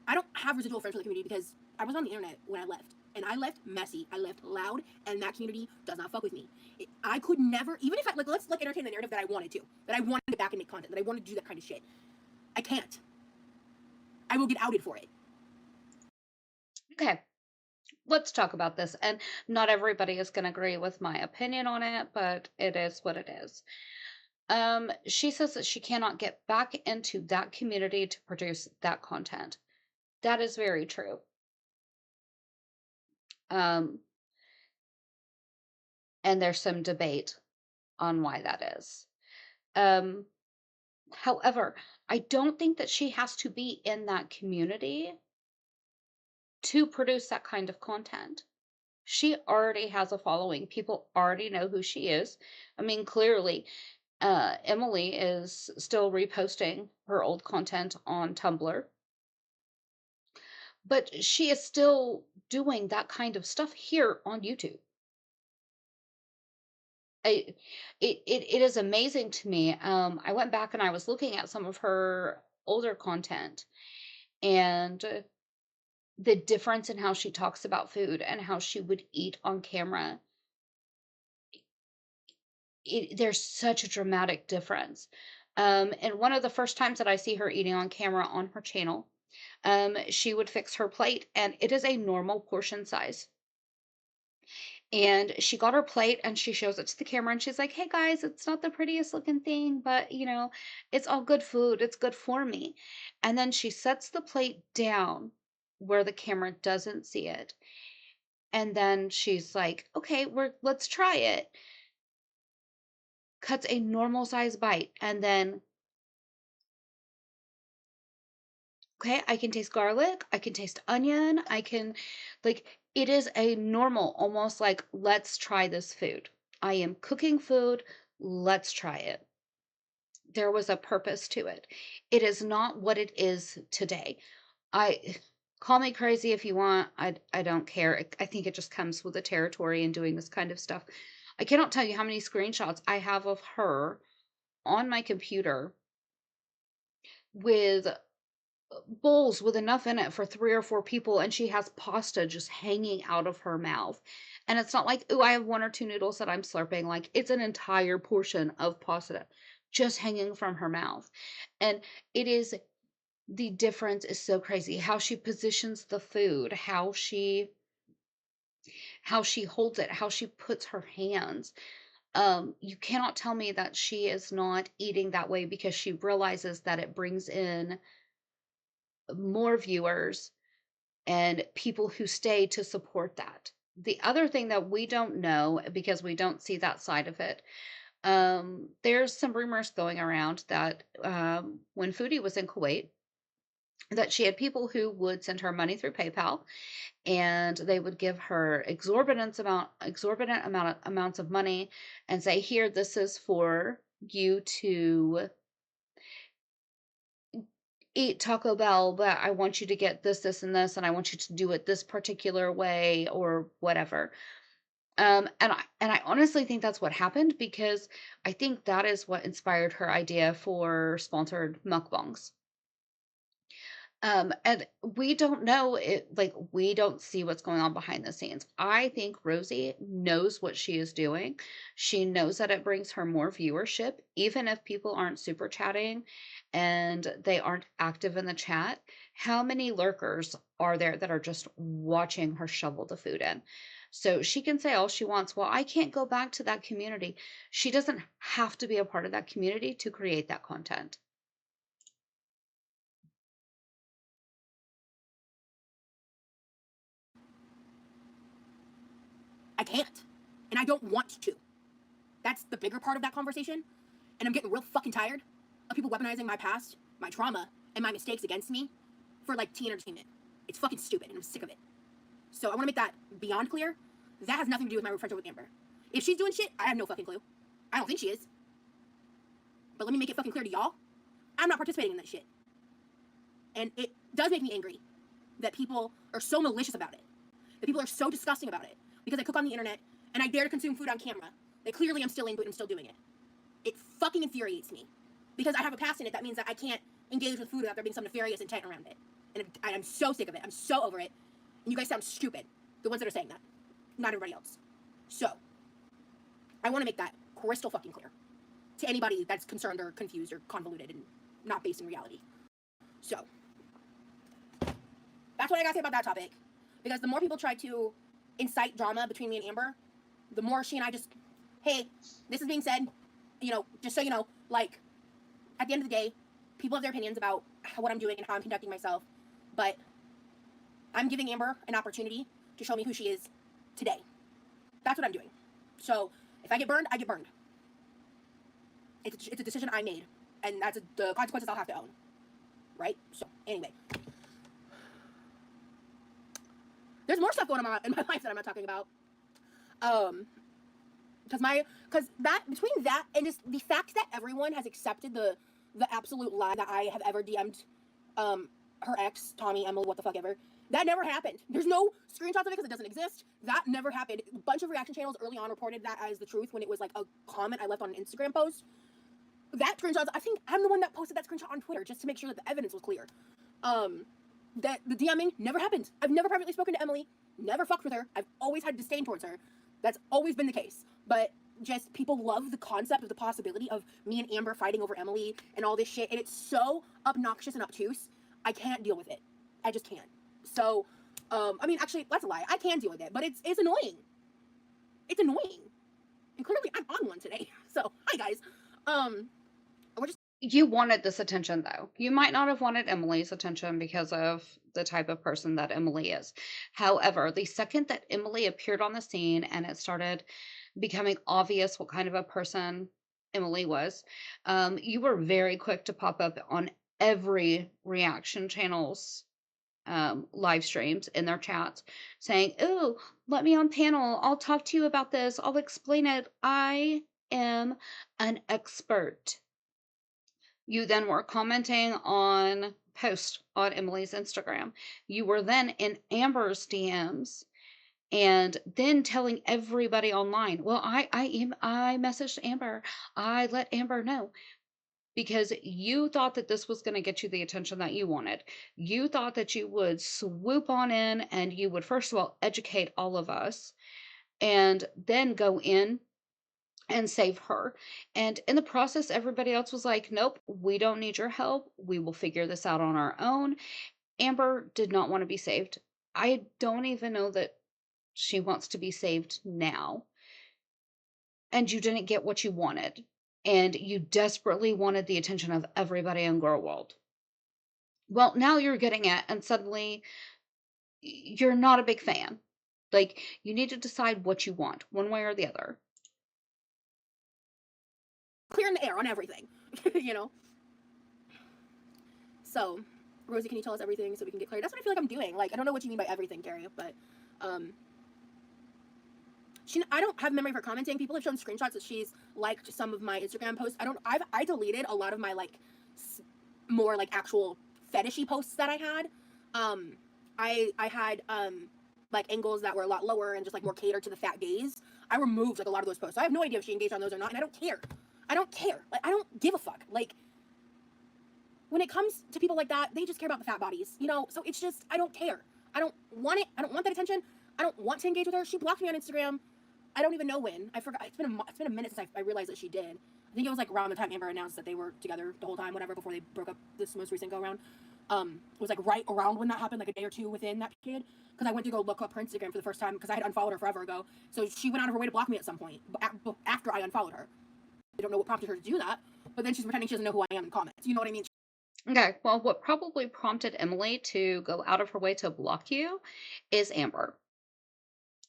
I don't have residual friends with the community because I was on the internet when I left. And I left messy, I left loud, and that community does not fuck with me. I could never, even if I, like, let's like entertain the narrative that I wanted to, that I wanted to get back and make content, that I wanted to do that kind of shit. I can't. I will get outed for it. Okay, let's talk about this. And not everybody is going to agree with my opinion on it, but it is what it is. She says that she cannot get back into that community to produce that content. That is very true. And there's some debate on why that is. However, I don't think that she has to be in that community to produce that kind of content. She already has a following. People already know who she is. I mean, clearly, Emily is still reposting her old content on Tumblr, but she is still doing that kind of stuff here on YouTube. It is amazing to me. I went back and I was looking at some of her older content, and the difference in how she talks about food and how she would eat on camera. There's such a dramatic difference. And one of the first times that I see her eating on camera on her channel, she would fix her plate, and it is a normal portion size. And she got her plate and she shows it to the camera and she's like, "Hey guys, it's not the prettiest looking thing, but it's all good food. It's good for me." And then she sets the plate down where the camera doesn't see it. And then she's like, "Okay, let's try it." Cuts a normal size bite and then, "Okay, I can taste garlic, I can taste onion, I can," like, it is a normal, almost like, "Let's try this food. I am cooking food, let's try it." There was a purpose to it. It is not what it is today. I Call me crazy if you want. I don't care. I think it just comes with the territory and doing this kind of stuff. I cannot tell you how many screenshots I have of her on my computer with bowls with enough in it for 3 or 4 people, and she has pasta just hanging out of her mouth. And it's not like, "Ooh, I have 1 or 2 noodles that I'm slurping." Like, it's an entire portion of pasta just hanging from her mouth. And it is the difference is so crazy. How she positions the food, how she holds it, how she puts her hands. You cannot tell me that she is not eating that way because she realizes that it brings in more viewers and people who stay to support that. The other thing that we don't know, because we don't see that side of it, there's some rumors going around that when Foodie was in Kuwait, that she had people who would send her money through PayPal, and they would give her amounts of money and say, "Here, this is for you to eat Taco Bell, but I want you to get this, this, and this, and I want you to do it this particular way," or whatever. And I honestly think that's what happened, because I think that is what inspired her idea for sponsored mukbangs. And we don't know it, like, we don't see what's going on behind the scenes. I think Rosie knows what she is doing. She knows that it brings her more viewership, even if people aren't super chatting and they aren't active in the chat. How many lurkers are there that are just watching her shovel the food in? So she can say all she wants, "Well, I can't go back to that community." She doesn't have to be a part of that community to create that content. I can't. And I don't want to. That's the bigger part of that conversation. And I'm getting real fucking tired of people weaponizing my past, my trauma, and my mistakes against me for like teen entertainment. It's fucking stupid and I'm sick of it. So I want to make that beyond clear. That has nothing to do with my friendship with Amber. If she's doing shit, I have no fucking clue. I don't think she is. But let me make it fucking clear to y'all. I'm not participating in that shit. And it does make me angry that people are so malicious about it. That people are so disgusting about it. Because I cook on the internet and I dare to consume food on camera. That clearly I'm still into it and I'm still doing it. It fucking infuriates me. Because I have a past in it, that means that I can't engage with food without there being some nefarious intent around it. And I'm so sick of it. I'm so over it. And you guys sound stupid. The ones that are saying that. Not everybody else. So, I want to make that crystal fucking clear. To anybody that's concerned or confused or convoluted and not based in reality. So, that's what I gotta say about that topic. Because the more people try to incite drama between me and Amber, the more she and I just, hey, this is being said, just so you know, like, at the end of the day, people have their opinions about what I'm doing and how I'm conducting myself, but I'm giving Amber an opportunity to show me who she is today. That's what I'm doing. So, if I get burned, I get burned. It's a decision I made, and that's the consequences I'll have to own. Right? So, anyway. There's more stuff going on in my life that I'm not talking about. Because between that and just the fact that everyone has accepted the absolute lie that I have ever DM'd her ex, Tommy, Emily, what the fuck ever, that never happened. There's no screenshots of it because it doesn't exist. That never happened. A bunch of reaction channels early on reported that as the truth when it was like a comment I left on an Instagram post. That screenshot, I think I'm the one that posted that screenshot on Twitter just to make sure that the evidence was clear. That the DMing never happened. I've never privately spoken to Emily, never fucked with her. I've always had disdain towards her. That's always been the case. But just people love the concept of the possibility of me and Amber fighting over Emily and all this shit. And it's so obnoxious and obtuse. I can't deal with it. I just can't. So, actually, that's a lie. I can deal with it, but it's annoying. It's annoying. And clearly I'm on one today. So, hi guys. You wanted this attention, though. You might not have wanted Emily's attention because of the type of person that Emily is. However, the second that Emily appeared on the scene and it started becoming obvious what kind of a person Emily was, you were very quick to pop up on every reaction channel's live streams in their chats saying, "Oh, let me on panel. I'll talk to you about this. I'll explain it. I am an expert." You then were commenting on posts on Emily's Instagram. You were then in Amber's DMs and then telling everybody online, "Well, I messaged Amber. I let Amber know." Because you thought that this was going to get you the attention that you wanted. You thought that you would swoop on in and you would, first of all, educate all of us and then go in and save her. And in the process, everybody else was like, "Nope, we don't need your help. We will figure this out on our own." Amber did not want to be saved. I don't even know that she wants to be saved now. And you didn't get what you wanted. And you desperately wanted the attention of everybody in Girl World. Well, now you're getting it, and suddenly you're not a big fan. Like, you need to decide what you want, one way or the other. Clearing the air on everything, you know? So, Rosie, can you tell us everything so we can get clear? That's what I feel like I'm doing. Like, I don't know what you mean by everything, Carrie, but, I don't have memory of her commenting. People have shown screenshots that she's liked some of my Instagram posts. I deleted a lot of my, like, more, like, actual fetishy posts that I had. I had, like, angles that were a lot lower and just, like, more catered to the fat gaze. I removed, like, a lot of those posts. So I have no idea if she engaged on those or not, and I don't care. I don't care. Like, I don't give a fuck. Like, when it comes to people like that, they just care about the fat bodies, you know? So it's just, I don't care. I don't want it. I don't want that attention. I don't want to engage with her. She blocked me on Instagram. I don't even know when. I forgot. It's been a minute since I realized that she did. I think it was like around the time Amber announced that they were together the whole time, whatever, before they broke up this most recent go around. It was like right around when that happened, like a day or two within that period. Because I went to go look up her Instagram for the first time because I had unfollowed her forever ago. So she went out of her way to block me at some point after I unfollowed her. I don't know what prompted her to do that, but then she's pretending she doesn't know who I am in comments. You know what I mean? Okay, well, what probably prompted Emily to go out of her way to block you is Amber.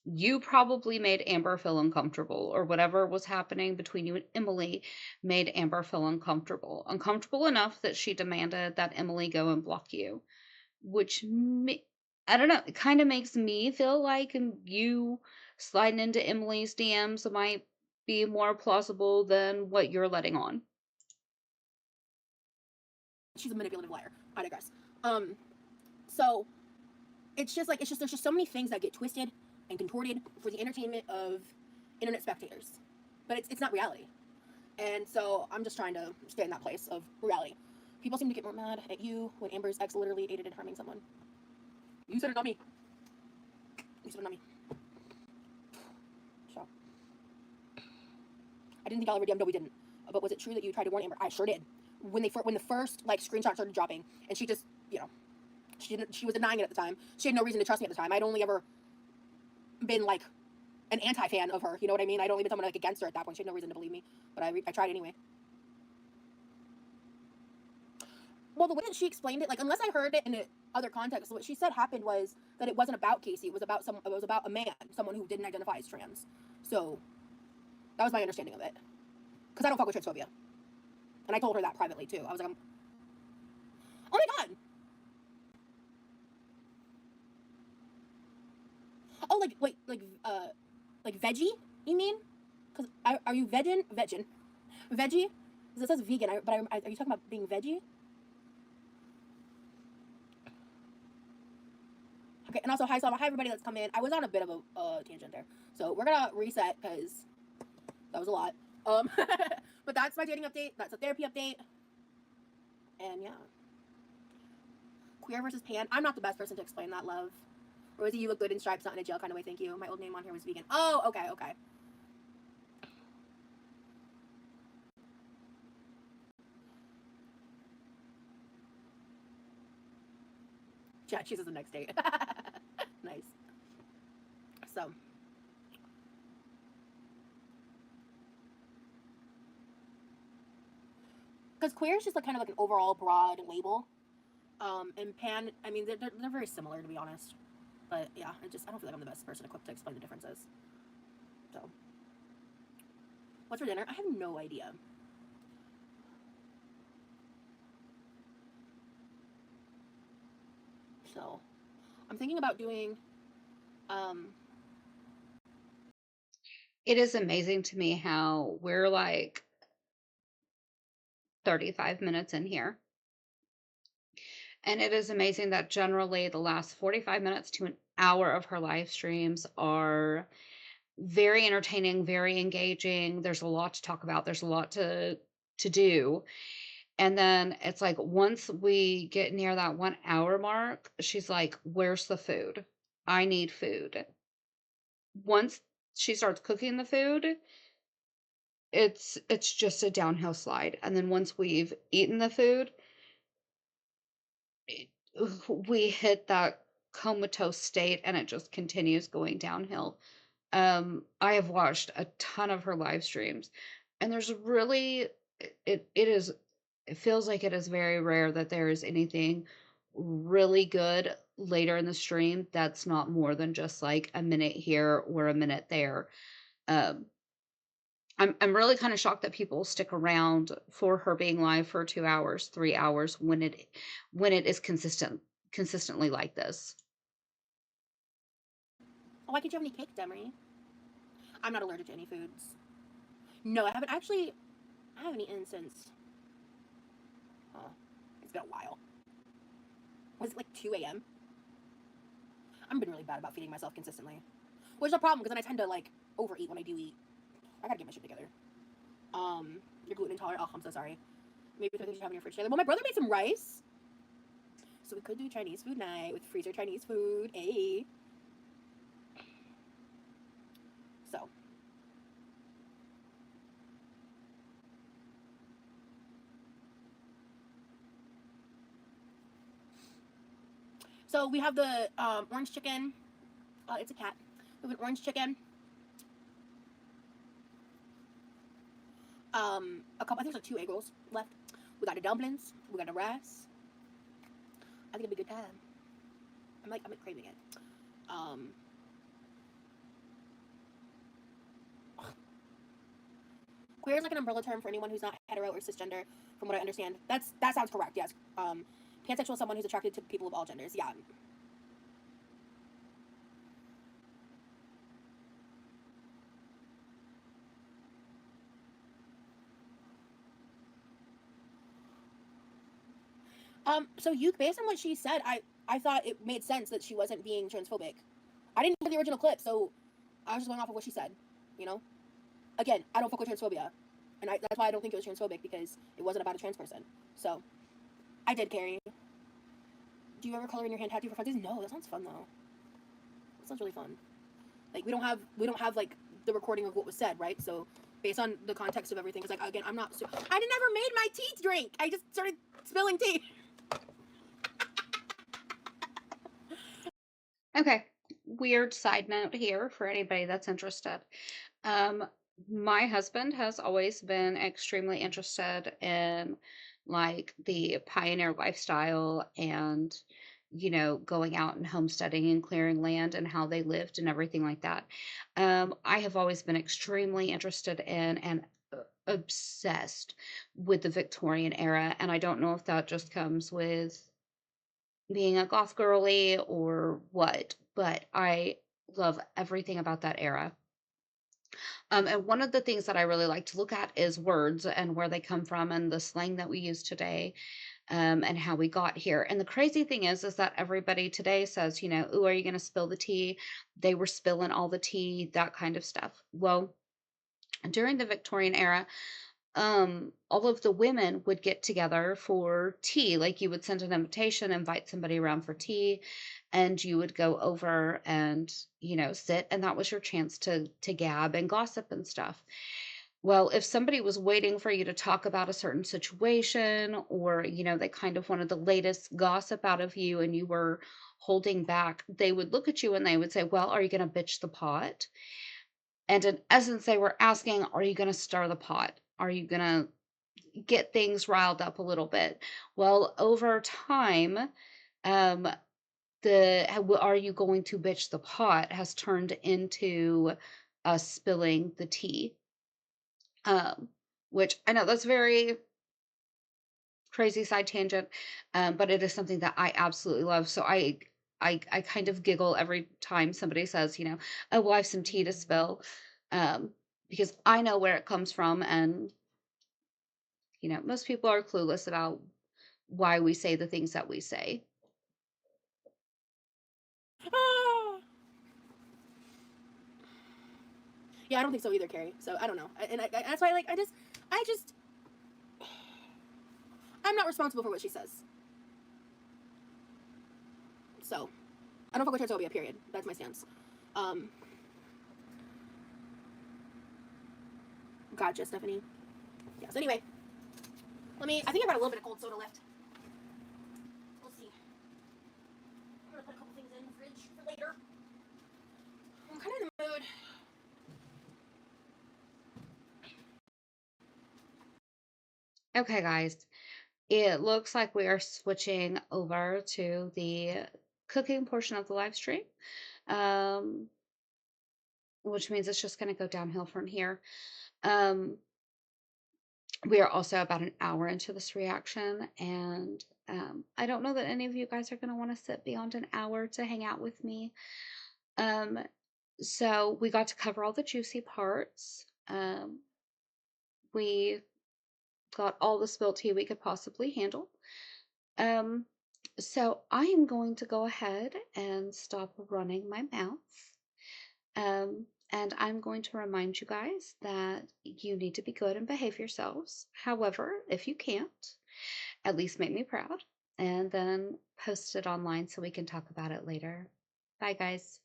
You probably made Amber feel uncomfortable, or whatever was happening between you and Emily made Amber feel uncomfortable. Uncomfortable enough that she demanded that Emily go and block you, which I don't know, it kind of makes me feel like you sliding into Emily's DMs might be more plausible than what you're letting on. she's a manipulative liar. I digress. So it's just there's just so many things that get twisted and contorted for the entertainment of internet spectators, but it's not reality. And so I'm just trying to stay in that place of reality. People seem to get more mad at you when Amber's ex literally aided in harming someone. You said it, not me. You said it, not me. So I didn't think y'all ever DM'd. No, we didn't. But was it true that you tried to warn Amber? I sure did. When the first like screenshots started dropping, and she just, she was denying it at the time. She had no reason to trust me at the time. I'd only ever been like an anti-fan of her. You know what I mean? I'd only been someone like against her at that point. She had no reason to believe me, but I tried anyway. Well, the way that she explained it, like, unless I heard it in other context, what she said happened was that it wasn't about Casey. It was about a man, someone who didn't identify as trans. So that was my understanding of it. Because I don't fuck with transphobia, and I told her that privately too. I was like, oh my god. Oh, like wait, like veggie? You mean? Because are you veggie? Because it says vegan. Are you talking about being veggie? Okay, and also hi Salma, hi everybody that's come in. I was on a bit of a tangent there, so we're gonna reset because that was a lot. But that's my dating update. That's a therapy update, and yeah. Queer versus pan. I'm not the best person to explain that, love. Rosie, you look good in stripes, not in a jail kind of way. Thank you. My old name on here was vegan. Oh, okay. Yeah, chooses the next date. Nice. So. Because queer is just like kind of like an overall broad label. And pan, I mean, they're very similar, to be honest. But yeah, I don't feel like I'm the best person equipped to explain the differences. So. What's for dinner? I have no idea. So, I'm thinking about doing, It is amazing to me how we're like 35 minutes in here. And it is amazing that generally the last 45 minutes to an hour of her live streams are very entertaining, very engaging. There's a lot to talk about. There's a lot to do. And then it's like once we get near that 1 hour mark, she's like, "Where's the food? I need food." Once she starts cooking the food, it's just a downhill slide. And then once we've eaten the food, we hit that comatose state and it just continues going downhill. I have watched a ton of her live streams, and there's really it feels like it is very rare that there is anything really good later in the stream that's not more than just like a minute here or a minute there. Um, I'm really kind of shocked that people stick around for her being live for 2 hours, 3 hours when it is consistently like this. oh, why can't you have any cake, Demery? I'm not allergic to any foods. No, I haven't actually. I haven't eaten since. Oh, it's been a while. Was it like 2 a.m.? I've been really bad about feeding myself consistently. Which is a problem because then I tend to like overeat when I do eat. I gotta get my shit together. You're gluten intolerant. Oh, I'm so sorry. Maybe because you have in your fridge together. Well, my brother made some rice. So we could do Chinese food night with freezer Chinese food. Hey. So. So we have the orange chicken. It's a cat. We have an orange chicken. A couple. I think there's like 2 egg rolls left. We got the dumplings. We got the rice. I think it'll be a good time. I'm like craving it. Queer is like an umbrella term for anyone who's not hetero or cisgender, from what I understand. That sounds correct. Yes. Pansexual is someone who's attracted to people of all genders. Yeah. So you, based on what she said, I thought it made sense that she wasn't being transphobic. I didn't hear the original clip, so I was just going off of what she said. You know, again, I don't fuck with transphobia, and that's why I don't think it was transphobic, because it wasn't about a trans person. So I did, Carrie. Do you ever color in your hand tattoo for funsies? No, that sounds fun though. That sounds really fun. Like we don't have like the recording of what was said, right? So based on the context of everything, it's like, again, I never made my tea drink. I just started spilling tea. Okay, weird side note here for anybody that's interested. Um, my husband has always been extremely interested in like the pioneer lifestyle and, going out and homesteading and clearing land and how they lived and everything like that. I have always been extremely interested in and obsessed with the Victorian era. And I don't know if that just comes with being a goth girly or what, but I love everything about that era. And one of the things that I really like to look at is words and where they come from and the slang that we use today, and how we got here. And the crazy thing is that everybody today says, "Ooh, are you going to spill the tea?" They were spilling all the tea, that kind of stuff. Well, during the Victorian era, all of the women would get together for tea. Like you would send an invitation, invite somebody around for tea, and you would go over and, sit, and that was your chance to gab and gossip and stuff. Well, if somebody was waiting for you to talk about a certain situation, or, they kind of wanted the latest gossip out of you and you were holding back, they would look at you and they would say, "Well, are you going to bitch the pot?" And in essence, they were asking, "Are you going to stir the pot? Are you going to get things riled up a little bit?" Well, over time, um, "Are you going to bitch the pot?" has turned into us spilling the tea. Um, which I know that's very crazy side tangent, but it is something that I absolutely love. So I kind of giggle every time somebody says, "Oh, well, I have some tea to spill," um, because I know where it comes from, and most people are clueless about why we say the things that we say. Ah. Yeah, I don't think so either, Carrie. So I don't know, and that's why, like, I just, I'm not responsible for what she says. So I don't fuck with transphobia. Period. That's my stance. Um, gotcha, Stephanie. Yeah. So anyway, I think I got a little bit of cold soda left. We'll see. I'm gonna put a couple things in the fridge for later. I'm kind of in the mood. Okay, guys, it looks like we are switching over to the cooking portion of the live stream, um, which means it's just going to go downhill from here. Um, we are also about an hour into this reaction, and I don't know that any of you guys are going to want to sit beyond an hour to hang out with me. Um, so we got to cover all the juicy parts. We got all the spilled tea we could possibly handle. Um, so I am going to go ahead and stop running my mouth. And I'm going to remind you guys that you need to be good and behave yourselves. However, if you can't, at least make me proud, and then post it online so we can talk about it later. Bye, guys.